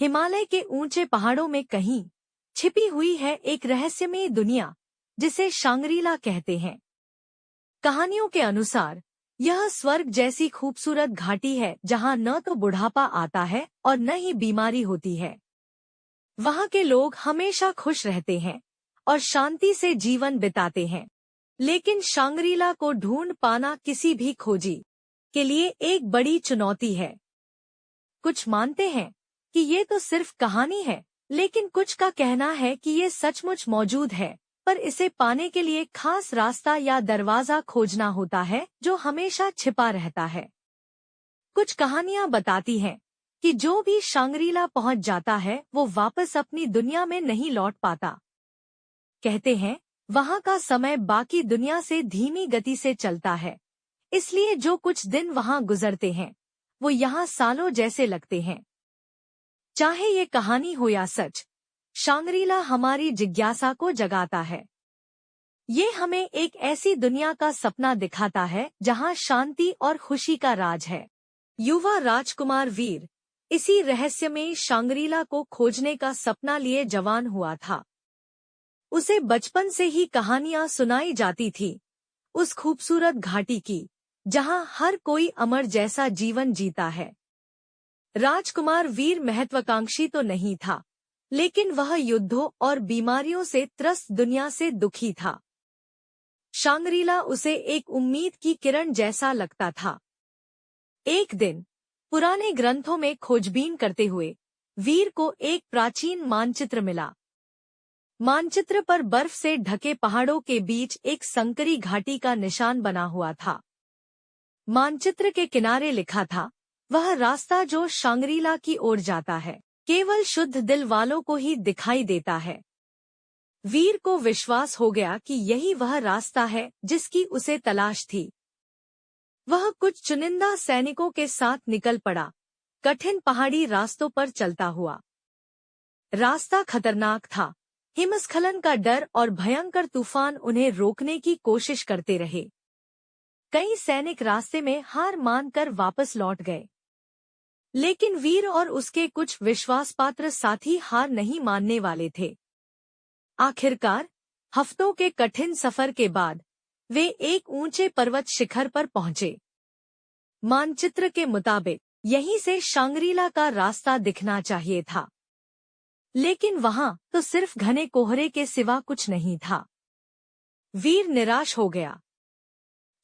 हिमालय के ऊंचे पहाड़ों में कहीं छिपी हुई है एक रहस्यमयी दुनिया जिसे शांग्रीला कहते हैं। कहानियों के अनुसार यह स्वर्ग जैसी खूबसूरत घाटी है जहां न तो बुढ़ापा आता है और न ही बीमारी होती है। वहां के लोग हमेशा खुश रहते हैं और शांति से जीवन बिताते हैं। लेकिन शांग्रीला को ढूंढ पाना किसी भी खोजी के लिए एक बड़ी चुनौती है। कुछ मानते हैं कि ये तो सिर्फ कहानी है, लेकिन कुछ का कहना है कि ये सचमुच मौजूद है, पर इसे पाने के लिए खास रास्ता या दरवाजा खोजना होता है जो हमेशा छिपा रहता है। कुछ कहानियां बताती हैं कि जो भी शांग्रीला पहुंच जाता है वो वापस अपनी दुनिया में नहीं लौट पाता। कहते हैं वहां का समय बाकी दुनिया से धीमी गति से चलता है, इसलिए जो कुछ दिन वहां गुजरते हैं वो यहाँ सालों जैसे लगते हैं। चाहे ये कहानी हो या सच, शांग्रीला हमारी जिज्ञासा को जगाता है। ये हमें एक ऐसी दुनिया का सपना दिखाता है जहां शांति और खुशी का राज है। युवा राजकुमार वीर इसी रहस्य में शांग्रीला को खोजने का सपना लिए जवान हुआ था। उसे बचपन से ही कहानियां सुनाई जाती थी, उस खूबसूरत घाटी की जहां हर कोई अमर जैसा जीवन जीता है। राजकुमार वीर महत्वाकांक्षी तो नहीं था, लेकिन वह युद्धों और बीमारियों से त्रस्त दुनिया से दुखी था। शांग्रीला उसे एक उम्मीद की किरण जैसा लगता था। एक दिन पुराने ग्रंथों में खोजबीन करते हुए वीर को एक प्राचीन मानचित्र मिला। मानचित्र पर बर्फ से ढके पहाड़ों के बीच एक संकरी घाटी का निशान बना हुआ था। मानचित्र के किनारे लिखा था, वह रास्ता जो शांग्रीला की ओर जाता है केवल शुद्ध दिल वालों को ही दिखाई देता है। वीर को विश्वास हो गया कि यही वह रास्ता है जिसकी उसे तलाश थी। वह कुछ चुनिंदा सैनिकों के साथ निकल पड़ा, कठिन पहाड़ी रास्तों पर चलता हुआ। रास्ता खतरनाक था, हिमस्खलन का डर और भयंकर तूफान उन्हें रोकने की कोशिश करते रहे। कई सैनिक रास्ते में हार मानकर वापस लौट गए, लेकिन वीर और उसके कुछ विश्वासपात्र साथी हार नहीं मानने वाले थे। आखिरकार हफ्तों के कठिन सफर के बाद वे एक ऊंचे पर्वत शिखर पर पहुंचे। मानचित्र के मुताबिक यहीं से शांग्रीला का रास्ता दिखना चाहिए था, लेकिन वहां तो सिर्फ घने कोहरे के सिवा कुछ नहीं था। वीर निराश हो गया।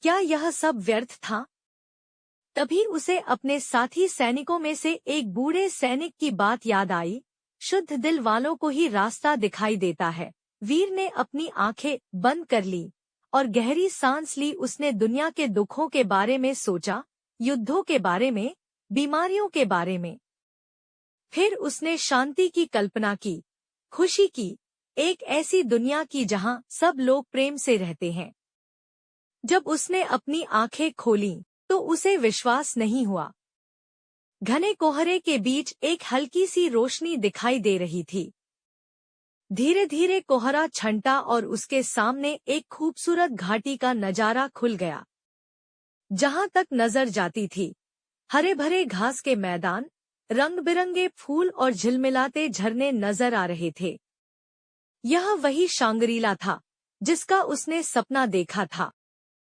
क्या यह सब व्यर्थ था? तभी उसे अपने साथी सैनिकों में से एक बूढ़े सैनिक की बात याद आई। शुद्ध दिल वालों को ही रास्ता दिखाई देता है। वीर ने अपनी आंखें बंद कर ली और गहरी सांस ली। उसने दुनिया के दुखों के बारे में सोचा, युद्धों के बारे में, बीमारियों के बारे में। फिर उसने शांति की कल्पना की, खुशी की, एक ऐसी दुनिया की जहां सब लोग प्रेम से रहते हैं। जब उसने अपनी आंखें खोलीं, तो उसे विश्वास नहीं हुआ। घने कोहरे के बीच एक हल्की सी रोशनी दिखाई दे रही थी। धीरे धीरे कोहरा छंटा और उसके सामने एक खूबसूरत घाटी का नजारा खुल गया। जहां तक नजर जाती थी, हरे भरे घास के मैदान, रंग बिरंगे फूल और झिलमिलाते झरने नजर आ रहे थे। यह वही शांग्रीला था जिसका उसने सपना देखा था।